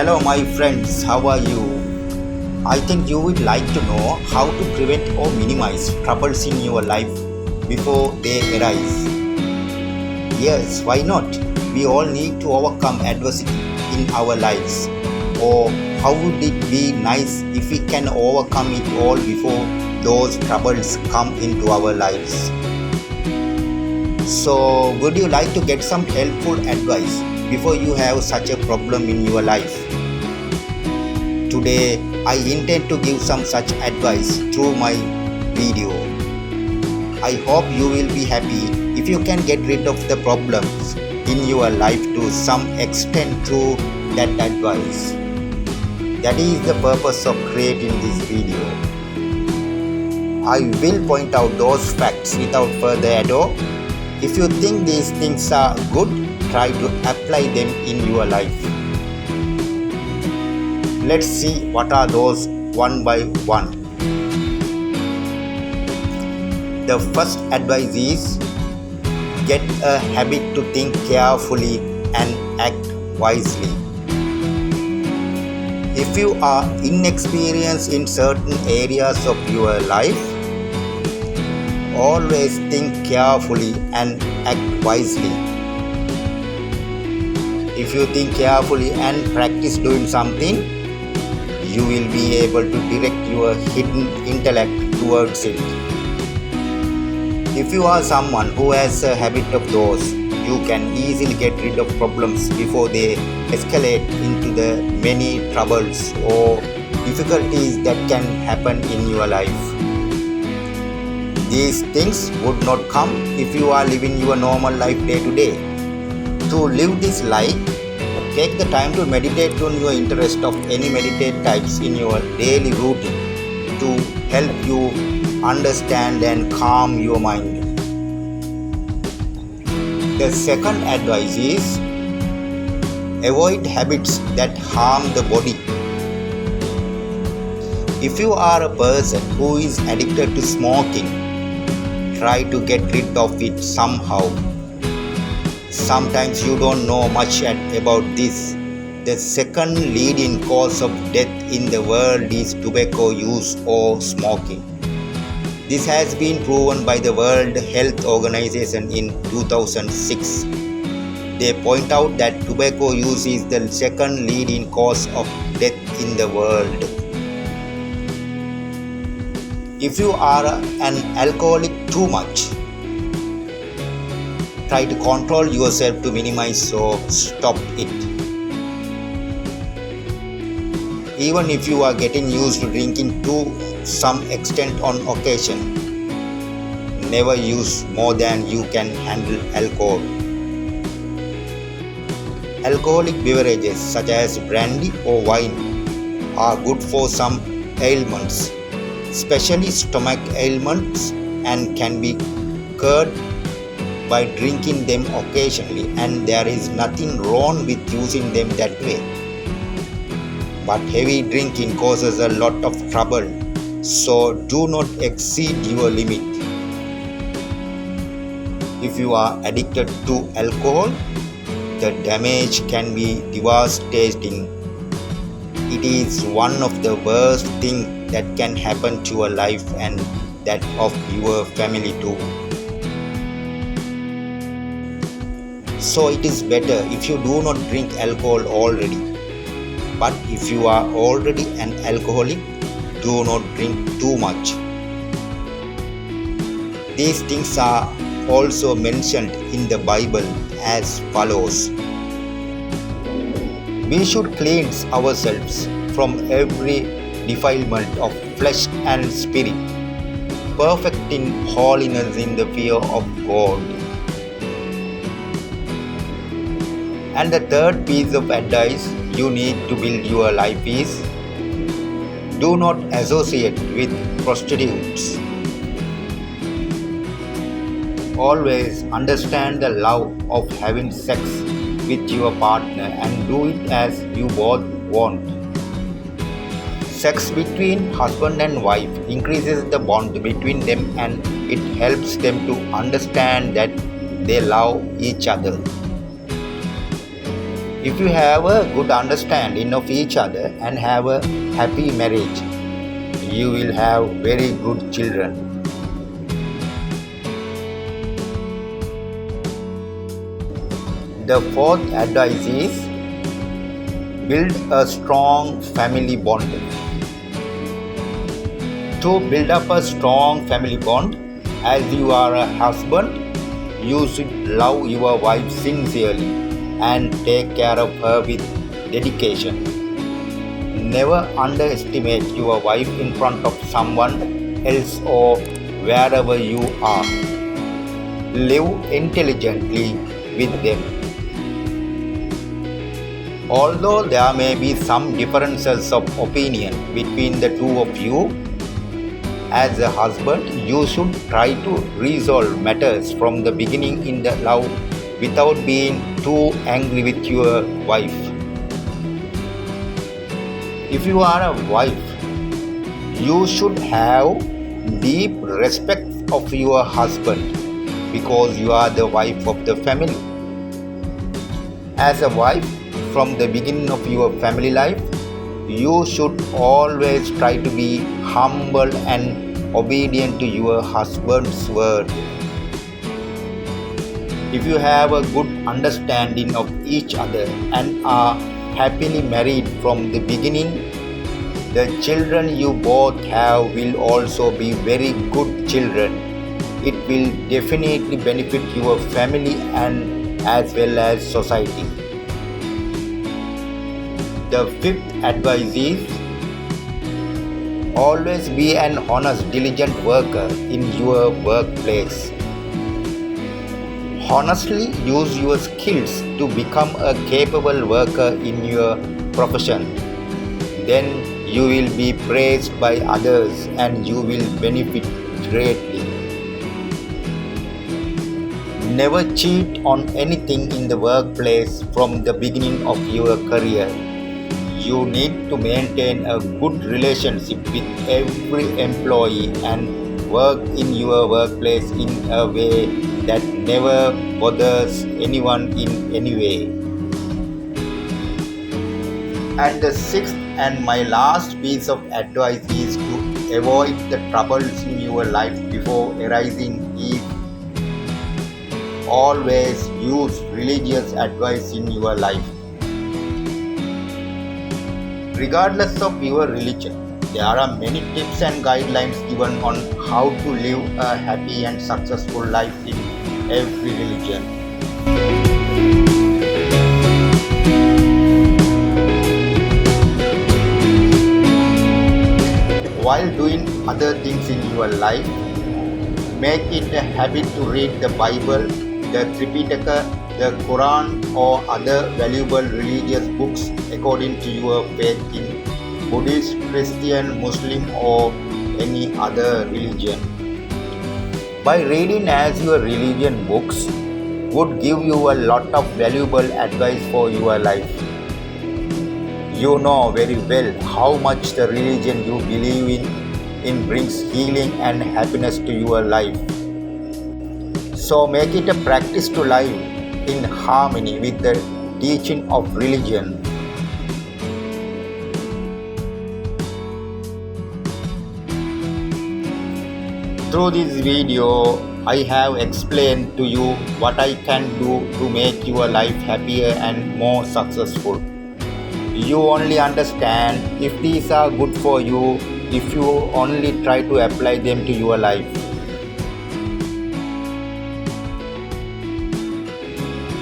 Hello, my friends, how are you? I think you would like to know how to prevent or minimize troubles in your life before they arise. Yes, why not? We all need to overcome adversity in our lives. Or how would it be nice if we can overcome it all before those troubles come into our lives? So, would you like to get some helpful advice before you have such a problem in your life? Today, I intend to give some such advice through my video. I hope you will be happy if you can get rid of the problems in your life to some extent through that advice. That is the purpose of creating this video. I will point out those facts without further ado. If you think these things are good, try to apply them in your life. Let's see what are those one by one. The first advice is get a habit to think carefully and act wisely. If you are inexperienced in certain areas of your life, always think carefully and act wisely. If you think carefully and practice doing something, you will be able to direct your hidden intellect towards it. If you are someone who has a habit of those, you can easily get rid of problems before they escalate into the many troubles or difficulties that can happen in your life. These things would not come if you are living your normal life day to day. To live this life, take the time to meditate on your interest of any meditate types in your daily routine to help you understand and calm your mind. The second advice is avoid habits that harm the body. If you are a person who is addicted to smoking, try to get rid of it somehow. Sometimes you don't know much about this. The second leading cause of death in the world is tobacco use or smoking. This has been proven by the World Health Organization in 2006. They point out that tobacco use is the second leading cause of death in the world. If you are an alcoholic too much, try to control yourself to minimize or stop it. Even if you are getting used to drinking to some extent on occasion, never use more than you can handle alcohol. Alcoholic beverages such as brandy or wine are good for some ailments, especially stomach ailments, and can be cured by drinking them occasionally, and there is nothing wrong with using them that way. But heavy drinking causes a lot of trouble, so do not exceed your limit. If you are addicted to alcohol, the damage can be devastating. It is one of the worst things that can happen to your life and that of your family too. So it is better if you do not drink alcohol already. But if you are already an alcoholic, do not drink too much. These things are also mentioned in the Bible as follows. We should cleanse ourselves from every defilement of flesh and spirit, perfect in holiness in the fear of God. And the third piece of advice you need to build your life is do not associate with prostitutes. Always understand the love of having sex with your partner and do it as you both want. Sex between husband and wife increases the bond between them and it helps them to understand that they love each other. If you have a good understanding of each other and have a happy marriage, you will have very good children. The fourth advice is build a strong family bond. To build up a strong family bond, as you are a husband, you should love your wife sincerely and take care of her with dedication. Never underestimate your wife in front of someone else or wherever you are. Live intelligently with them. Although there may be some differences of opinion between the two of you, as a husband, you should try to resolve matters from the beginning in the love without being too angry with your wife. If you are a wife, you should have deep respect of your husband because you are the wife of the family. As a wife, from the beginning of your family life, you should always try to be humble and obedient to your husband's word. If you have a good understanding of each other and are happily married from the beginning, the children you both have will also be very good children. It will definitely benefit your family and as well as society. The fifth advice is always be an honest, diligent worker in your workplace. Honestly use your skills to become a capable worker in your profession. Then you will be praised by others and you will benefit greatly. Never cheat on anything in the workplace from the beginning of your career. You need to maintain a good relationship with every employee and work in your workplace in a way that never bothers anyone in any way. And the sixth and my last piece of advice is to avoid the troubles in your life before arising is always use religious advice in your life. Regardless of your religion, there are many tips and guidelines given on how to live a happy and successful life in every religion. While doing other things in your life, make it a habit to read the Bible, the Tripitaka, the Quran or other valuable religious books according to your faith in Buddhist, Christian, Muslim or any other religion. By reading as your religion books would give you a lot of valuable advice for your life. You know very well how much the religion you believe in brings healing and happiness to your life. So make it a practice to live in harmony with the teaching of religion. Through this video, I have explained to you what I can do to make your life happier and more successful. You only understand if these are good for you if you only try to apply them to your life.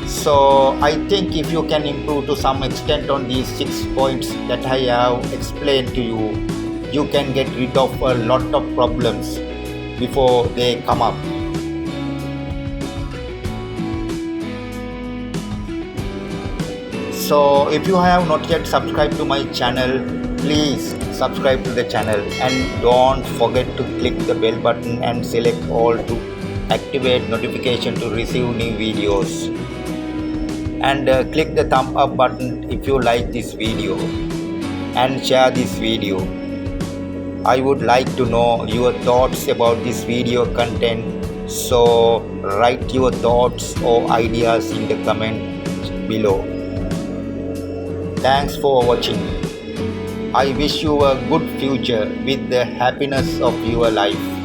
So I think if you can improve to some extent on these 6 points that I have explained to you, you can get rid of a lot of problems before they come up. So if you have not yet subscribed to my channel, please subscribe to the channel and don't forget to click the bell button and select all to activate notification to receive new videos. And click the thumb up button if you like this video and share this video. I would like to know your thoughts about this video content, so write your thoughts or ideas in the comment below. Thanks for watching. I wish you a good future with the happiness of your life.